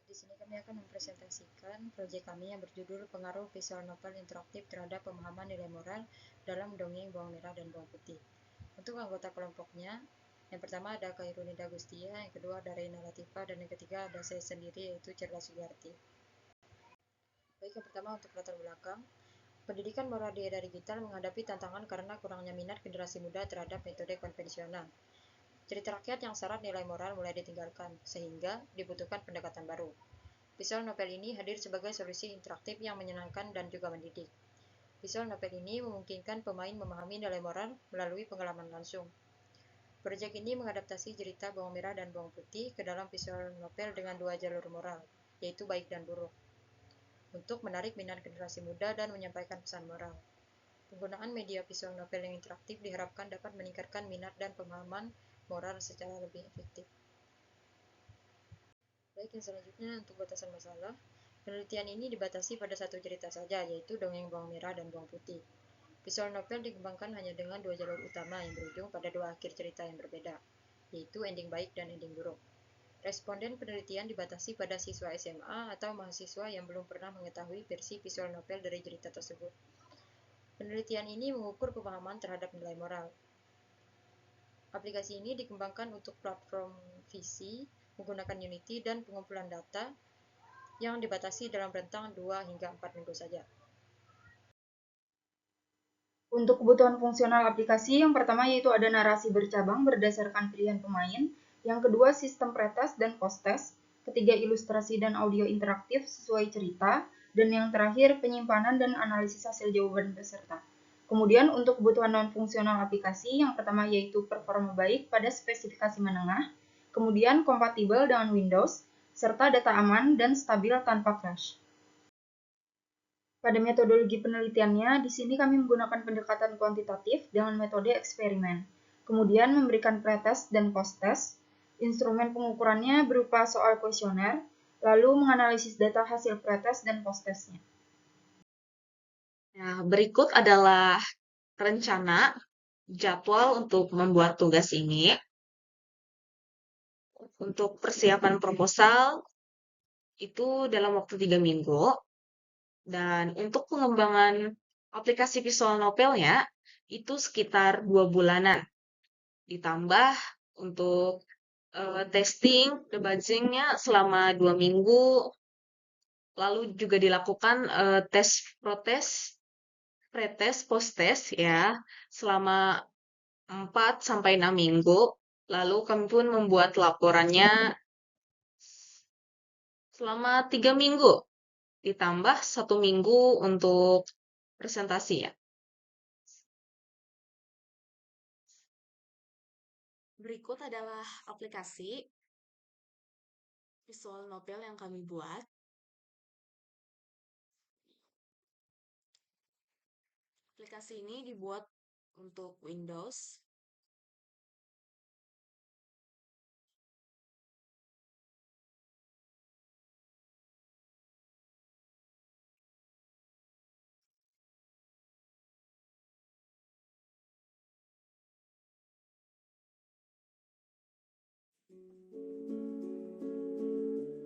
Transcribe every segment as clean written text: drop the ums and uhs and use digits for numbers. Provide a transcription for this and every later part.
Baik, di sini kami akan mempresentasikan proyek kami yang berjudul Pengaruh Visual Novel Interaktif Terhadap Pemahaman Nilai Moral dalam Dongeng Bawang Merah dan Bawang Putih. Untuk anggota kelompoknya, yang pertama ada Khairunida Gustia, yang kedua ada Reina Latifa, dan yang ketiga ada saya sendiri yaitu Cerdas Sugiyarti. Baik, yang pertama untuk latar belakang. Pendidikan moral di era digital menghadapi tantangan karena kurangnya minat generasi muda terhadap metode konvensional. Cerita rakyat yang syarat nilai moral mulai ditinggalkan, sehingga dibutuhkan pendekatan baru. Visual novel ini hadir sebagai solusi interaktif yang menyenangkan dan juga mendidik. Visual novel ini memungkinkan pemain memahami nilai moral melalui pengalaman langsung. Proyek ini mengadaptasi cerita Bawang Merah dan Bawang Putih ke dalam visual novel dengan dua jalur moral, yaitu baik dan buruk, untuk menarik minat generasi muda dan menyampaikan pesan moral. Penggunaan media visual novel yang interaktif diharapkan dapat meningkatkan minat dan pemahaman moral secara lebih efektif. Baik, yang selanjutnya untuk batasan masalah. Penelitian ini dibatasi pada satu cerita saja, yaitu Dongeng Bawang Merah dan Bawang Putih. Visual novel dikembangkan hanya dengan dua jalur utama yang berujung pada dua akhir cerita yang berbeda, yaitu ending baik dan ending buruk. Responden penelitian dibatasi pada siswa SMA atau mahasiswa yang belum pernah mengetahui versi visual novel dari cerita tersebut. Penelitian ini mengukur pemahaman terhadap nilai moral. Aplikasi ini dikembangkan untuk platform VC menggunakan Unity dan pengumpulan data yang dibatasi dalam rentang 2 hingga 4 minggu saja. Untuk kebutuhan fungsional aplikasi, yang pertama yaitu ada narasi bercabang berdasarkan pilihan pemain, yang kedua sistem pretest dan post-test, ketiga ilustrasi dan audio interaktif sesuai cerita, dan yang terakhir penyimpanan dan analisis hasil jawaban peserta. Kemudian untuk kebutuhan non-fungsional aplikasi, yang pertama yaitu performa baik pada spesifikasi menengah, kemudian kompatibel dengan Windows, serta data aman dan stabil tanpa crash. Pada metodologi penelitiannya, di sini kami menggunakan pendekatan kuantitatif dengan metode eksperimen. Kemudian memberikan pretest dan post-test. Instrumen pengukurannya berupa soal kuesioner, lalu menganalisis data hasil pretest dan post-testnya. Nah, berikut adalah rencana jadwal untuk membuat tugas ini. Untuk persiapan proposal itu dalam waktu 3 minggu. Dan untuk pengembangan aplikasi visual novelnya itu sekitar 2 bulanan. Ditambah untuk testing, debuggingnya selama 2 minggu. Lalu juga dilakukan tes protes, pretest, post-test ya selama 4 sampai 6 minggu. Lalu kami pun membuat laporannya selama 3 minggu, ditambah 1 minggu untuk presentasi ya. Berikut adalah aplikasi visual novel yang kami buat. Aplikasi ini dibuat untuk Windows.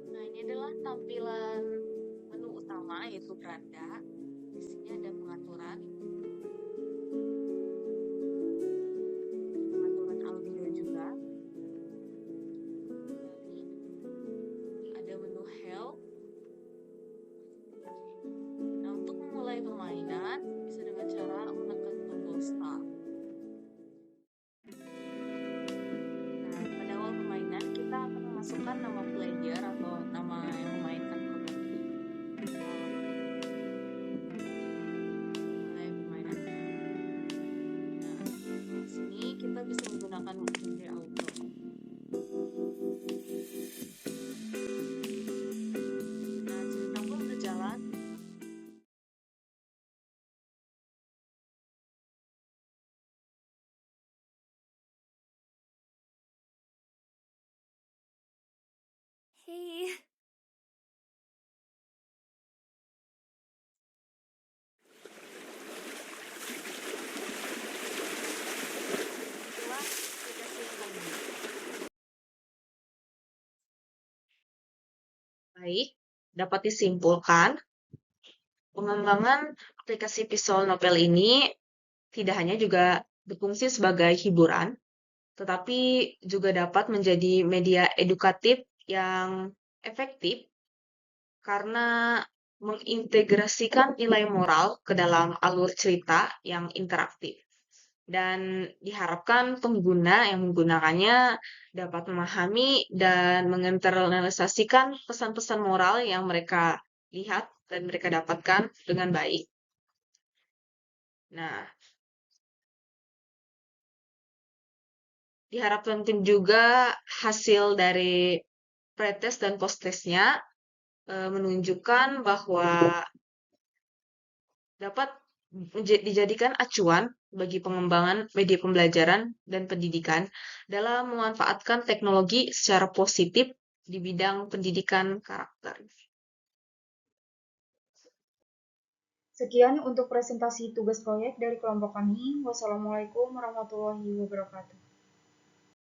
Nah, ini adalah tampilan menu utama yaitu beranda. Di sini ada pengaturan audio juga. Lalu ada menu help. Nah, untuk memulai permainan bisa dengan cara menekan tombol start. Nah, pada awal permainan kita akan memasukkan nama player atau nama yang memainkan program ini. Mulai Baik, dapat disimpulkan, pengembangan aplikasi visual novel ini tidak hanya juga berfungsi sebagai hiburan, tetapi juga dapat menjadi media edukatif yang efektif karena mengintegrasikan nilai moral ke dalam alur cerita yang interaktif. Dan diharapkan pengguna yang menggunakannya dapat memahami dan menginternalisasikan pesan-pesan moral yang mereka lihat dan mereka dapatkan dengan baik. Nah, diharapkan juga hasil dari pretest dan posttestnya menunjukkan bahwa dapat dijadikan acuan bagi pengembangan media pembelajaran dan pendidikan dalam memanfaatkan teknologi secara positif di bidang pendidikan karakter. Sekian untuk presentasi tugas proyek dari kelompok kami. Wassalamualaikum warahmatullahi wabarakatuh.